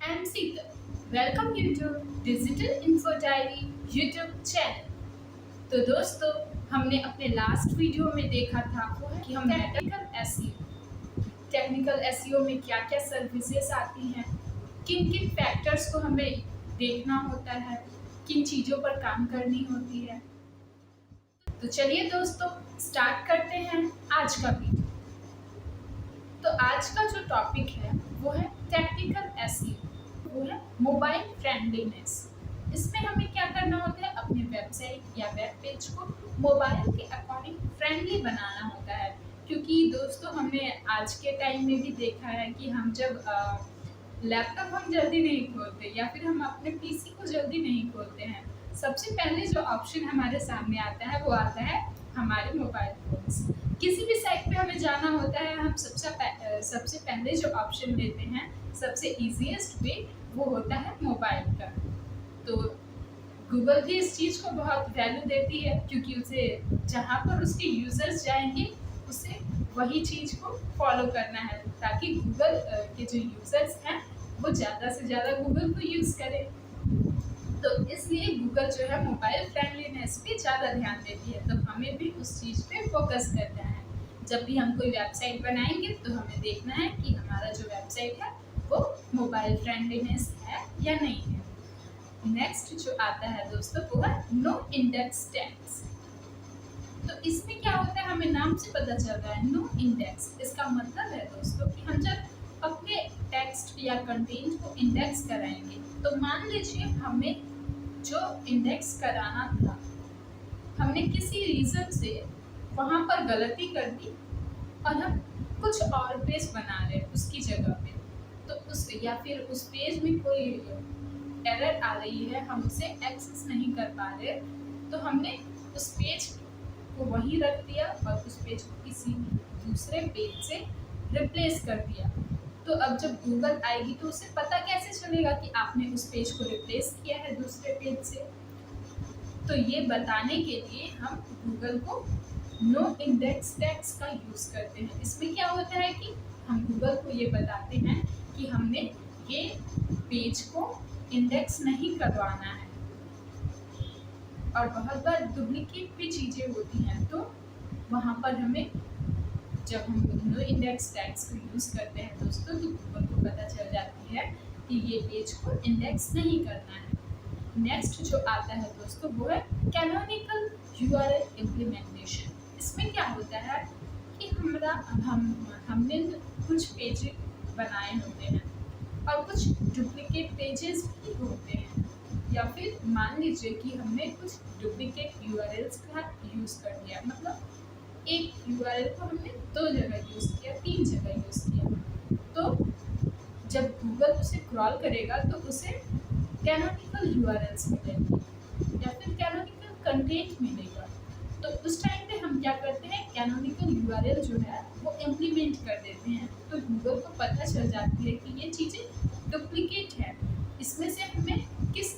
I am Seeker. Welcome you to Digital Info Diary YouTube channel. तो दोस्तों, हमने अपने लास्ट वीडियो में देखा था कि हम टेक्निकल एसईओ में क्या क्या सर्विसेज आती हैं, किन किन फैक्टर्स को हमें देखना होता है, किन चीज़ों पर काम करनी होती है। तो चलिए दोस्तों, स्टार्ट करते हैं आज का वीडियो। तो आज का जो टॉपिक है वो है टेक्निकल एसईओ, वो है मोबाइल फ्रेंडलीनेस। इसमें हमें क्या करना होता है, अपने वेबसाइट या वेब पेज को मोबाइल के अकॉर्डिंग फ्रेंडली बनाना होता है। क्योंकि दोस्तों, हमने आज के टाइम में भी देखा है कि हम जब लैपटॉप हम जल्दी नहीं खोलते या फिर हम अपने पीसी को जल्दी नहीं खोलते हैं, सबसे पहले जो ऑप्शन हमारे सामने आता है वो आता है हमारे मोबाइल फोन से। किसी भी साइट पे हमें जाना होता है, हम सबसे पहले जो ऑप्शन लेते हैं, सबसे इजीएस्ट वे वो होता है मोबाइल का। तो गूगल भी इस चीज़ को बहुत वैल्यू देती है, क्योंकि उसे जहाँ पर उसके यूज़र्स जाएंगे उसे वही चीज़ को फॉलो करना है, ताकि गूगल के जो यूज़र्स हैं वो ज़्यादा से ज़्यादा गूगल को यूज़ करें। तो इसलिए गूगल जो है मोबाइल फ्रेंडलीनेस पे ज़्यादा ध्यान देती है। तो हमें भी उस चीज़ पे फोकस करना है। जब भी हम कोई वेबसाइट बनाएंगे तो हमें देखना है कि हमारा जो वेबसाइट है वो मोबाइल फ्रेंडलीनेस है या नहीं है। नेक्स्ट जो आता है दोस्तों वो है नो इंडेक्स टैग्स। तो इसमें क्या होता है, हमें नाम से पता चल रहा है नो इंडेक्स। इसका मतलब है दोस्तों कि हम जब अपने टेक्स्ट या कंटेंट को इंडेक्स कराएंगे, तो मान लीजिए हमें जो इंडेक्स कराना था, हमने किसी रीज़न से वहाँ पर गलती कर दी और हम कुछ और पेज बना रहे हैं उसकी जगह पे, तो उस या फिर उस पेज में कोई एरर आ रही है, हम उसे एक्सेस नहीं कर पा रहे, तो हमने उस पेज को वहीं रख दिया और उस पेज को किसी दूसरे पेज से रिप्लेस कर दिया। तो अब जब गूगल आएगी तो उसे पता कैसे चलेगा कि आपने उस पेज को रिप्लेस किया है दूसरे पेज से। तो ये बताने के लिए हम गूगल को नो इंडेक्स टैग्स का यूज़ करते हैं। इसमें क्या होता है कि हम गूगल को ये बताते हैं कि हमने ये पेज को इंडेक्स नहीं करवाना है। और बहुत बार डुप्लीकेट भी चीज़ें होती हैं, तो वहाँ पर हमें जब हम नो इंडेक्स टैग्स को यूज़ करते हैं दोस्तों, तो गूगल को पता चल जाती है कि ये पेज को इंडेक्स नहीं करना है। नेक्स्ट जो आता है दोस्तों वो है कैनोनिकल यूआरएल इम्प्लीमेंटेशन। इसमें क्या होता है कि हमने कुछ पेज बनाए होते हैं और कुछ डुप्लीकेट पेजेस भी होते हैं, या फिर मान लीजिए कि हमने कुछ डुप्लीकेट यूआरएल्स का यूज़ कर लिया, मतलब एक यूआरएल को हमने 2 जगह यूज़ किया, 3 जगह यूज़ किया। तो जब गूगल उसे क्रॉल करेगा तो उसे कैनोनिकल यूआरएल्स मिलेंगे या फिर कैनोनिकल कंटेंट मिलेगा। तो उस टाइम पे हम क्या करते हैं, कैनोनिकल यूआरएल जो है वो इम्प्लीमेंट कर देते हैं। तो गूगल को पता चल जाती है कि ये चीज़ें डुप्लीकेट है, इसमें से हमें किस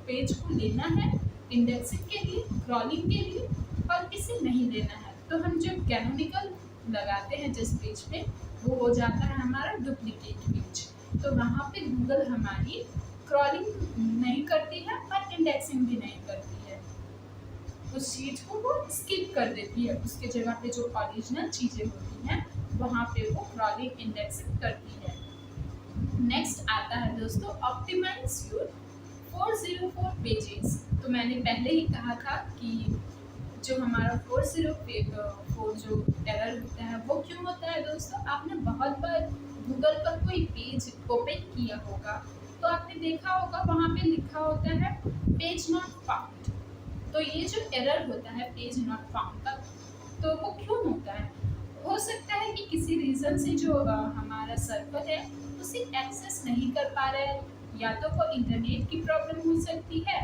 पेज को लेना है इंडेक्सिंग के लिए, क्रॉलिंग के लिए, और किसे नहीं लेना है। तो हम जब कैनोनिकल लगाते हैं जिस पेज पे, वो हो जाता है हमारा डुप्लीकेट पेज। तो वहाँ पे गूगल हमारी क्रॉलिंग नहीं करती है और इंडेक्सिंग भी नहीं करती है, उस चीज़ को वो स्किप कर देती है। उसके जगह पे जो ओरिजिनल चीज़ें होती हैं वहाँ पे वो क्रॉलिंग इंडेक्सिंग करती है। नेक्स्ट आता है दोस्तों ऑप्टिमाइज योर 404 पेजेस। तो मैंने पहले ही कहा था कि जो हमारा 404 जो एरर होता है वो क्यों होता है दोस्तों। आपने बहुत बार गूगल पर कोई पेज ओपन किया होगा तो आपने देखा होगा वहाँ पे लिखा होता है पेज नॉट फाउंड। तो ये जो एरर होता है पेज नॉट फाउंड का, तो वो क्यों होता है? हो सकता है कि किसी रीज़न से जो हमारा सर्वर है उसे एक्सेस नहीं कर पा रहा है, या तो वो इंटरनेट की प्रॉब्लम हो सकती है,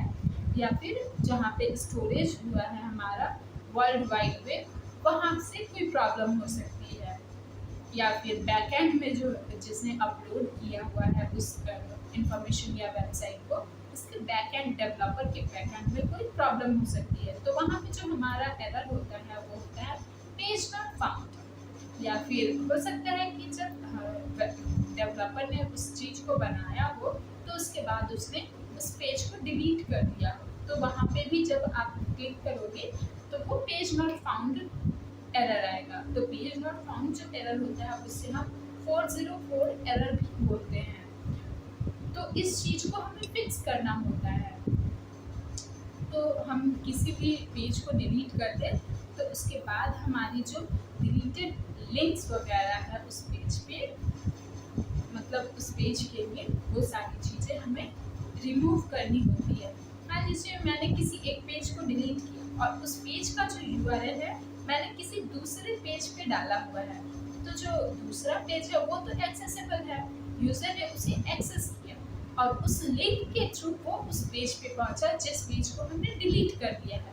या फिर जहाँ पे स्टोरेज हुआ है हमारा वर्ल्ड वाइड वेब, वहाँ से कोई प्रॉब्लम हो सकती है, या फिर बैकएंड में जो जिसने अपलोड किया हुआ है उस इंफॉर्मेशन या वेबसाइट को, उसके बैकएंड डेवलपर के बैकएंड में कोई प्रॉब्लम हो सकती है। तो वहाँ पे जो हमारा एरर होता है वो होता है पेज नॉट फाउंड। या फिर हो सकता है कि जब डेवलपर ने उस चीज़ को बनाया हो तो उसके बाद उसने उस पेज को डिलीट कर दिया हो, तो वहाँ पे भी जब आप क्लिक करोगे तो वो पेज नॉट फाउंड एरर आएगा। तो पेज नॉट फाउंड जो एरर होता है उससे हम 404 एरर भी बोलते हैं। तो इस चीज़ को हमें फिक्स करना होता है। तो हम किसी भी पेज को डिलीट कर दें तो उसके बाद हमारी जो डिलीटेड लिंक्स वगैरह है उस पेज पे, मतलब उस पेज के लिए वो सारी चीज़ें हमें रिमूव करनी होती है। मान लीजिए मैंने किसी एक पेज को डिलीट किया और उस पेज का जो यूआरएल है मैंने किसी दूसरे पेज पे डाला हुआ है, तो जो दूसरा पेज है वो तो एक्सेसिबल है, यूजर ने उसे एक्सेस किया और उस लिंक के थ्रू वो उस पेज पे पहुंचा जिस पेज को हमने डिलीट कर दिया है,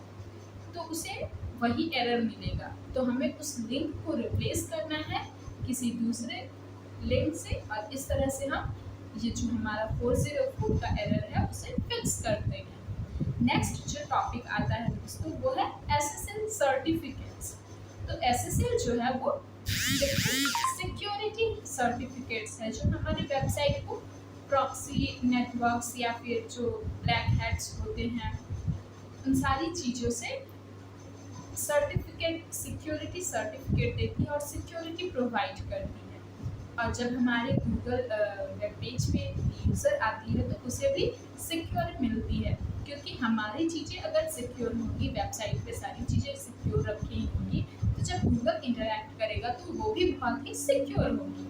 तो उसे वही एरर मिलेगा। तो हमें उस लिंक को रिप्लेस करना है किसी दूसरे लिंक से और इस तरह से हम ये जो हमारा 404 का एरर है उसे फिक्स कर देंगे। नेक्स्ट जो टॉपिक आता है दोस्तों वो है एसएसएल सर्टिफिकेट्स। तो एसएसएल जो है वो सिक्योरिटी सर्टिफिकेट्स है जो हमारी वेबसाइट को प्रॉक्सी नेटवर्क्स या फिर जो ब्लैक हैट्स होते हैं उन सारी चीज़ों से सर्टिफिकेट, सिक्योरिटी सर्टिफिकेट देती है और सिक्योरिटी प्रोवाइड करती है। और जब हमारे गूगल वेब पेज पे यूज़र आती है तो उसे भी सिक्योर मिलती है, क्योंकि हमारी चीज़ें अगर सिक्योर होंगी, वेबसाइट पे सारी चीज़ें सिक्योर रखी होंगी, तो जब गूगल इंटरैक्ट करेगा तो वो भी बहुत ही सिक्योर होगी।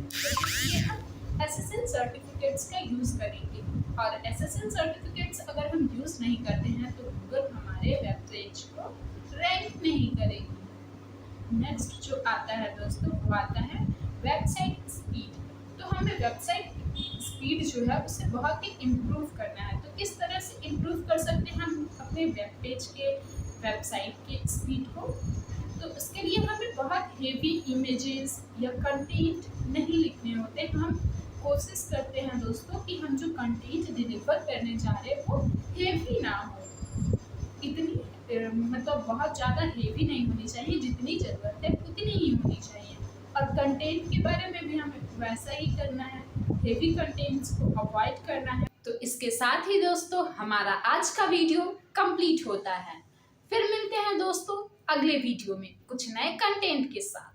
तो इसलिए हम एसएसएल सर्टिफिकेट्स का यूज़ करेंगे और एसएसएल सर्टिफिकेट्स अगर हम यूज़ नहीं करते हैं तो गूगल हमारे वेब पेज को रैंक नहीं करेगी। नेक्स्ट जो आता है दोस्तों वो आता है वेबसाइट स्पीड। तो हमें वेबसाइट स्पीड जो है उसे बहुत ही इम्प्रूव करना है। तो किस तरह से इम्प्रूव कर सकते हैं हम अपने वेब पेज के, वेबसाइट के स्पीड को? तो उसके लिए हमें बहुत हेवी इमेजेस या कंटेंट नहीं लिखने होते। हम कोशिश करते हैं दोस्तों कि हम जो कंटेंट डिलीवर करने जा रहे हैं वो हेवी ना हो, इतनी मतलब बहुत ज़्यादा हेवी नहीं होनी चाहिए, जितनी ज़रूरत है उतनी ही होनी चाहिए। और कंटेंट के बारे में भी हमें वैसा ही करना है, हेवी कंटेंट्स को अवॉइड करना है। तो इसके साथ ही दोस्तों हमारा आज का वीडियो कंप्लीट होता है। फिर मिलते हैं दोस्तों अगले वीडियो में कुछ नए कंटेंट के साथ।